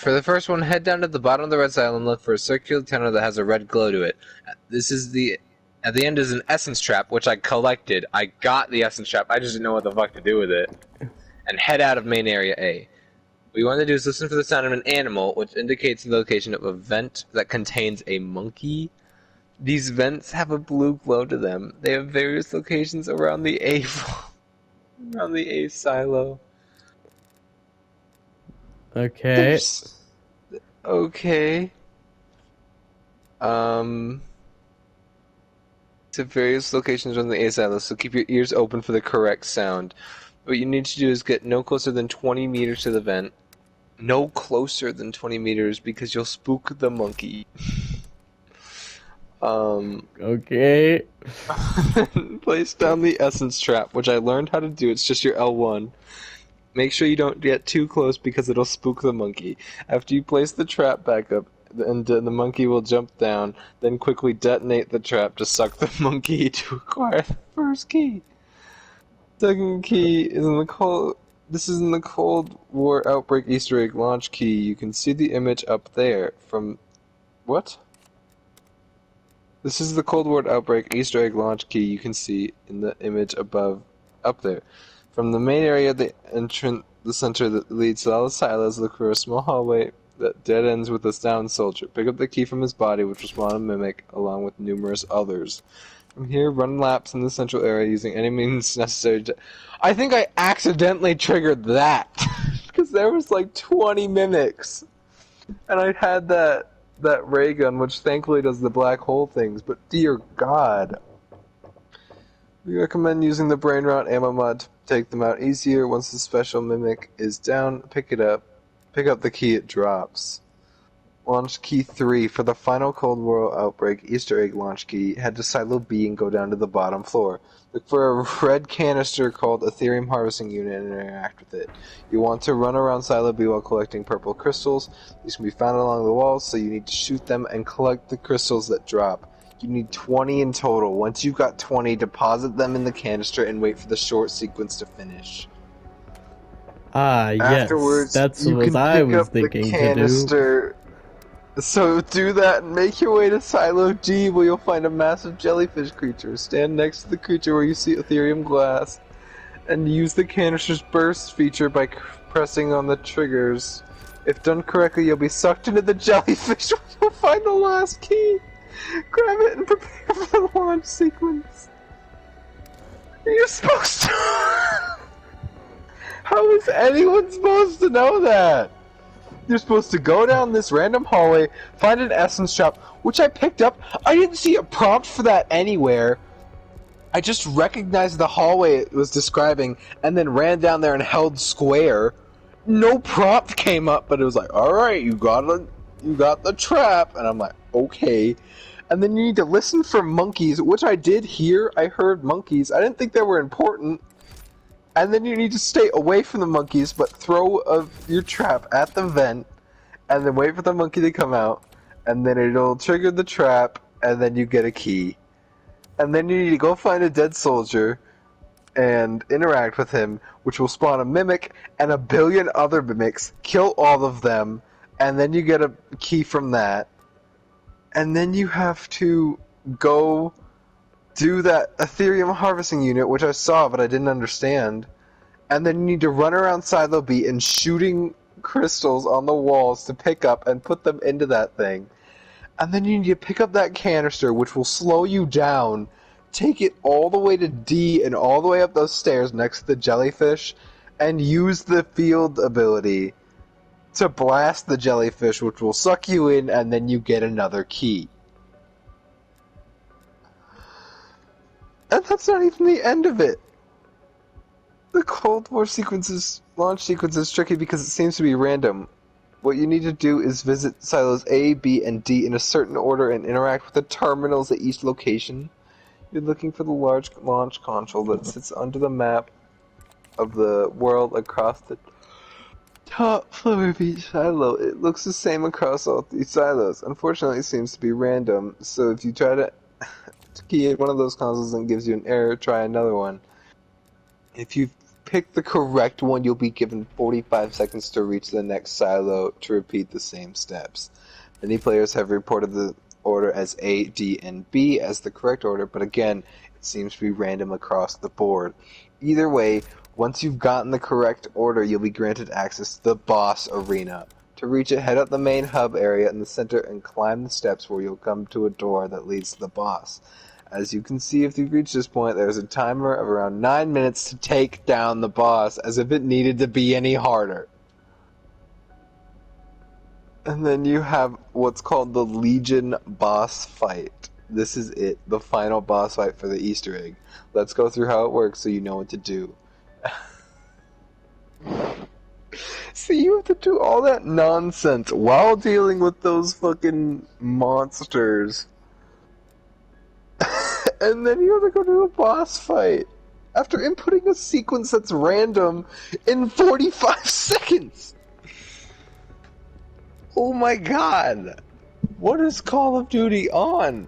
For the first one, head down to the bottom of the red silo and look for a circular tunnel that has a red glow to it. At the end is an essence trap, which I collected. I got the essence trap, I just didn't know what the fuck to do with it. And head out of main area A. What you want to do is listen for the sound of an animal, which indicates the location of a vent that contains a monkey. These vents have a blue glow to them. They have various locations around the around the A silo. Okay. Okay. To various locations on the A silo, so keep your ears open for the correct sound. What you need to do is get no closer than 20 meters to the vent. No closer than 20 meters because you'll spook the monkey. Okay. Place down the essence trap, which I learned how to do. It's just your L1. Make sure you don't get too close because it'll spook the monkey. After you place the trap back up, and the monkey will jump down, then quickly detonate the trap to suck the monkey to acquire the first key. Second key is in the cold. This is in the Cold War Outbreak Easter egg launch key. You can see the image up there from what? This is the Cold War Outbreak Easter egg launch key. You can see in the image above, up there. From the main area, the center that leads to all the silos, look for a small hallway that dead ends with a downed soldier. Pick up the key from his body, which will spawn a mimic, along with numerous others. From here, run laps in the central area using any means necessary to... I think I accidentally triggered that! Because there was like 20 mimics! And I had that ray gun, which thankfully does the black hole things, but dear god. We recommend using the brain rot ammo mod to take them out easier. Once the special mimic is down, pick up the key it drops. Launch key 3 for the final Cold War Outbreak Easter egg launch key. Head to Silo B and go down to the bottom floor. Look for a red canister called Ethereum Harvesting Unit and interact with it. You want to run around Silo B while collecting purple crystals. These can be found along the walls, so you need to shoot them and collect the crystals that drop. You need 20 in total. Once you've got 20, deposit them in the canister and wait for the short sequence to finish. Ah, yes. Afterwards, That's you what can I pick was up the thinking to do. canister. So do that and make your way to Silo D, where you'll find a massive jellyfish creature. Stand next to the creature where you see Ethereum glass, and use the canister's burst feature by pressing on the triggers. If done correctly, you'll be sucked into the jellyfish where you'll find the last key. Grab it and prepare for the launch sequence. You're supposed to... How is anyone supposed to know that? You're supposed to go down this random hallway, find an essence trap, which I picked up. I didn't see a prompt for that anywhere. I just recognized the hallway it was describing, and then ran down there and held square. No prompt came up, but it was like, alright, you got the trap. And I'm like, okay. And then you need to listen for monkeys, which I did hear. I heard monkeys. I didn't think they were important. And then you need to stay away from the monkeys, but throw your trap at the vent, and then wait for the monkey to come out, and then it'll trigger the trap, and then you get a key. And then you need to go find a dead soldier, and interact with him, which will spawn a mimic, and a billion other mimics, kill all of them, and then you get a key from that. And then you have to go... do that Ethereum harvesting unit, which I saw but I didn't understand, and then you need to run around Silo B and shooting crystals on the walls to pick up and put them into that thing. And then you need to pick up that canister, which will slow you down, take it all the way to D and all the way up those stairs next to the jellyfish, and use the field ability to blast the jellyfish, which will suck you in, and then you get another key. And that's not even the end of it. The Cold War launch sequence is tricky because it seems to be random. What you need to do is visit silos A, B, and D in a certain order and interact with the terminals at each location. You're looking for the large launch console that sits under the map of the world across the top floor of each silo. It looks the same across all three silos. Unfortunately, it seems to be random, so if you try to key in one of those consoles and it gives you an error, try another one. If you've pick the correct one, you'll be given 45 seconds to reach the next silo to repeat the same steps. Many players have reported the order as A, D, and B as the correct order, but again, it seems to be random across the board. Either way, once you've gotten the correct order, you'll be granted access to the boss arena. To reach it, head up the main hub area in the center and climb the steps where you'll come to a door that leads to the boss. As you can see, if you've reached this point, there's a timer of around 9 minutes to take down the boss, as if it needed to be any harder. And then you have what's called the Legion boss fight. This is it, the final boss fight for the Easter egg. Let's go through how it works so you know what to do. See, you have to do all that nonsense while dealing with those fucking monsters. And then you have to go to a boss fight after inputting a sequence that's random in 45 seconds. Oh my god. What is Call of Duty on?